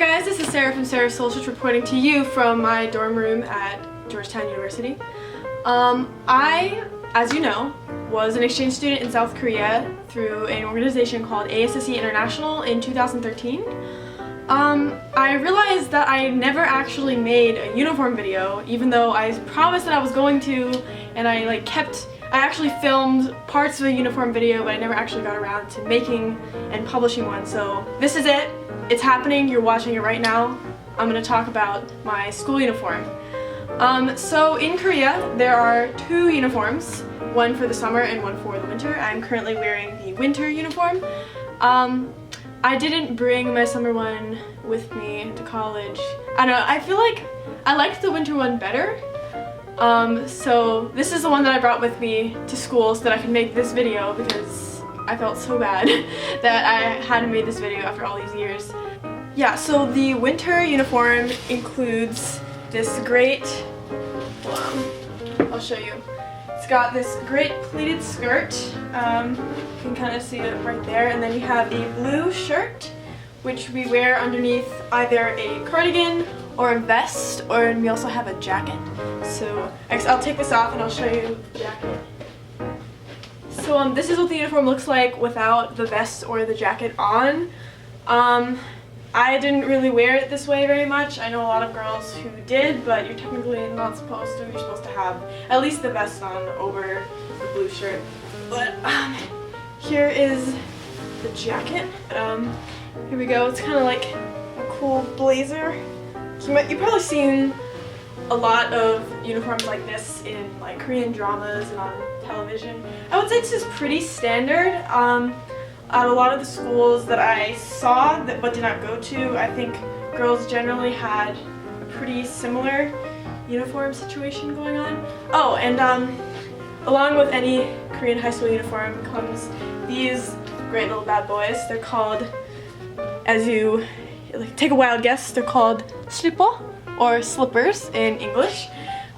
guys, this is Sarah from Sarah Solchich reporting to you from my dorm room at Georgetown University. I, as you know, was an exchange student in South Korea through an organization called ASSE International in 2013. I realized that I never actually made a uniform video, even though I promised that I was going to, and I actually filmed parts of a uniform video, but I never actually got around to making and publishing one. So this is it. It's happening. You're watching it right now. I'm going to talk about my school uniform. So in Korea, there are two uniforms, one for the summer and one for the winter. I'm currently wearing the winter uniform. I didn't bring my summer one with me to college. I don't know, I feel like I liked the winter one better. So this is the one that I brought with me to school so that I could make this video because I felt so bad that I hadn't made this video after all these years. Yeah, so the winter uniform includes this great, I'll show you. It's got this great pleated skirt, you can kind of see it right there, and then you have a blue shirt which we wear underneath either a cardigan or a vest, or we also have a jacket. So I'll take this off and I'll show you the jacket. So this is what the uniform looks like without the vest or the jacket on. I didn't really wear it this way very much. I know a lot of girls who did, but you're technically not supposed to. You're supposed to have at least the vest on over the blue shirt. But here is the jacket. Here we go. It's kind of like a cool blazer. You've probably seen a lot of uniforms like this in like Korean dramas and on television. I would say this is pretty standard. At a lot of the schools that I saw but did not go to, I think girls generally had a pretty similar uniform situation going on. Oh, and along with any Korean high school uniform comes these great little bad boys. They're called, as you take a wild guess, they're called slipper or slippers in English.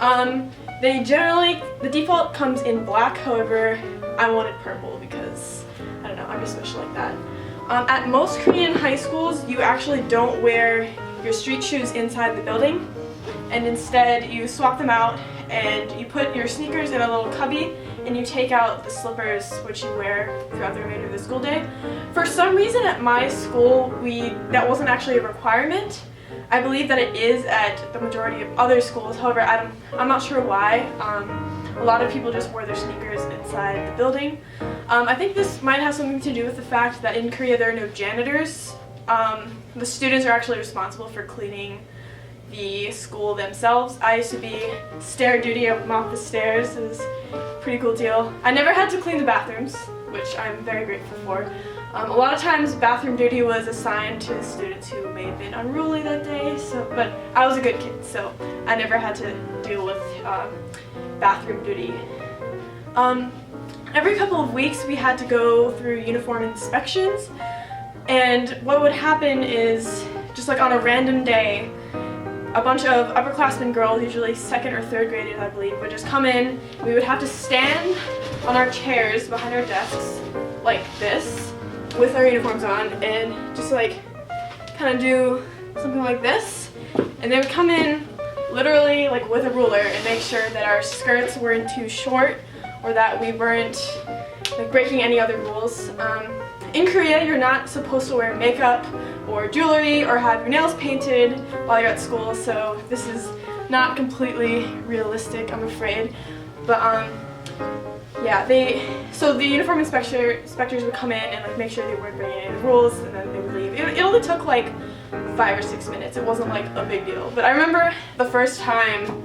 The default comes in black, however, I wanted purple because I don't know, I'm just special like that. At most Korean high schools, you actually don't wear your street shoes inside the building, and instead you swap them out and you put your sneakers in a little cubby and you take out the slippers which you wear throughout the remainder of the school day. For some reason at my school, that wasn't actually a requirement. I believe that it is at the majority of other schools, however, I'm not sure why. A lot of people just wore their sneakers inside the building. I think this might have something to do with the fact that in Korea there are no janitors. The students are actually responsible for cleaning the school themselves. I used to be stair duty. I would mop the stairs. It was a pretty cool deal. I never had to clean the bathrooms, which I'm very grateful for. A lot of times bathroom duty was assigned to the students who may have been unruly that day, but I was a good kid, so I never had to deal with bathroom duty. Every couple of weeks we had to go through uniform inspections, and what would happen is, just like on a random day, a bunch of upperclassmen girls, usually second or third graders I believe, would just come in. We would have to stand on our chairs behind our desks like this with our uniforms on and just like kind of do something like this, and they would come in literally like with a ruler and make sure that our skirts weren't too short or that we weren't like breaking any other rules. In Korea, you're not supposed to wear makeup or jewelry or have your nails painted while you're at school, so this is not completely realistic, I'm afraid. But yeah, so the uniform inspectors would come in and like make sure they weren't breaking any rules, and then they would leave. It only took like 5 or 6 minutes. It wasn't like a big deal. But I remember the first time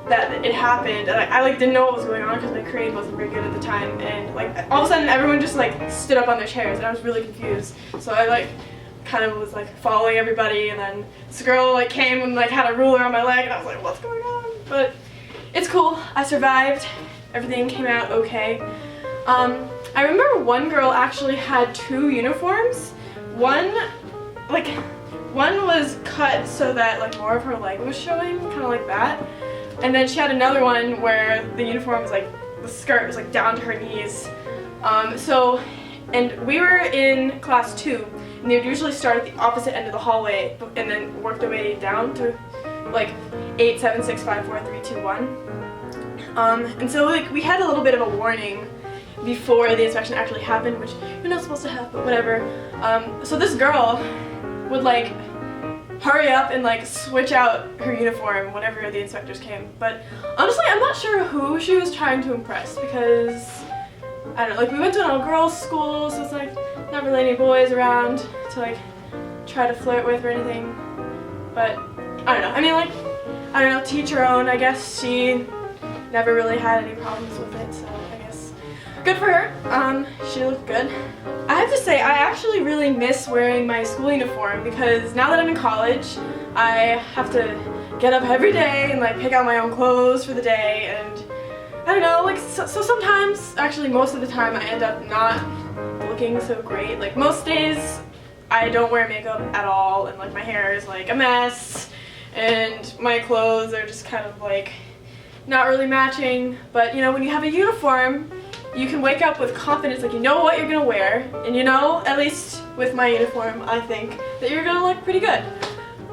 that it happened, and I like didn't know what was going on because my Korean wasn't very good at the time, and like all of a sudden everyone just like stood up on their chairs and I was really confused. So I like kind of was like following everybody, and then this girl like came and like had a ruler on my leg and I was like, what's going on? But it's cool. I survived. Everything came out okay. I remember one girl actually had 2 uniforms. One was cut so that like more of her leg was showing, kind of like that. And then she had another one where the uniform was like, the skirt was like down to her knees. And we were in class 2, and they would usually start at the opposite end of the hallway and then work their way down to like 8, 7, 6, 5, 4, 3, 2, 1. And so like we had a little bit of a warning before the inspection actually happened, which you're not supposed to have, but whatever. So this girl would like hurry up and like switch out her uniform whenever the inspectors came. But honestly, I'm not sure who she was trying to impress, because I don't know, like we went to an all-girls school, so it's like not really any boys around to like try to flirt with or anything. But I don't know, I mean, like, I don't know, teach her own. I guess she never really had any problems with it, so I guess good for her. She looked good. I have to say, I actually really miss wearing my school uniform, because now that I'm in college, I have to get up every day and like pick out my own clothes for the day, and I don't know, like so sometimes, actually most of the time, I end up not looking so great. Like most days I don't wear makeup at all, and like my hair is like a mess and my clothes are just kind of like not really matching. But you know, when you have a uniform, you can wake up with confidence, like you know what you're gonna wear, and you know, at least with my uniform, I think that you're gonna look pretty good.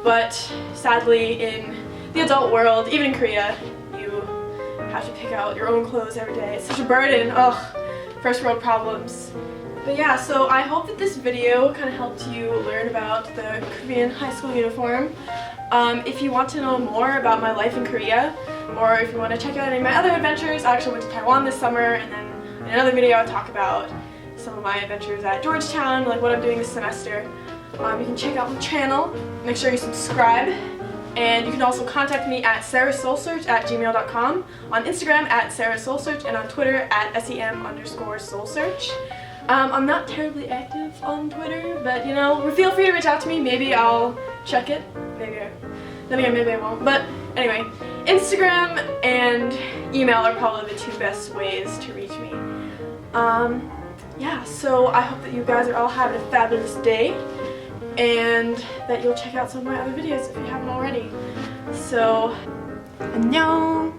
But sadly, in the adult world, even in Korea, you have to pick out your own clothes every day. It's such a burden. Ugh, first world problems. But yeah, so I hope that this video kind of helped you learn about the Korean high school uniform. If you want to know more about my life in Korea, or if you want to check out any of my other adventures, I actually went to Taiwan this summer, and then in another video I'll talk about some of my adventures at Georgetown, like what I'm doing this semester. You can check out my channel, make sure you subscribe, and you can also contact me at sarahsoulsearch@gmail.com, on Instagram at sarahsoulsearch, and on Twitter at sem_soulsearch. I'm not terribly active on Twitter, but you know, feel free to reach out to me. Maybe I'll check it. Then again, maybe I won't. But anyway, Instagram and email are probably the two best ways to reach me. Yeah, so I hope that you guys are all having a fabulous day, and that you'll check out some of my other videos if you haven't already. So, 안녕!